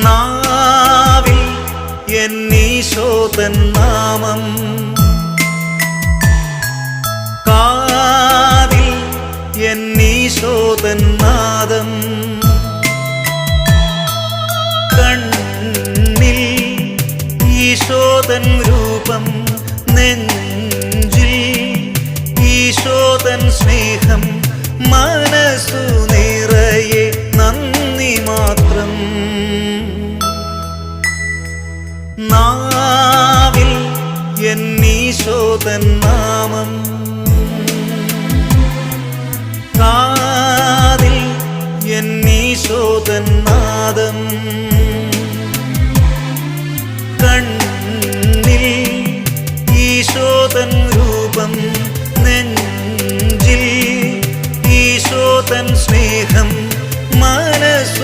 നാവിൽ എന്നീശോതൻ നാമം, കാതിൽ എന്നീശോതൻ നാദം, കണ്ണിൽ ഈശോതൻ രൂപം, നെഞ്ചിൽ ഈശോതൻ സ്നേഹം, മനസ്സു നിറയെ നന്ദി മാത്രം. നാവിൽ എന്നീശോതൻ നാമം, കാതിൽ എന്നീശോതൻ നാദം.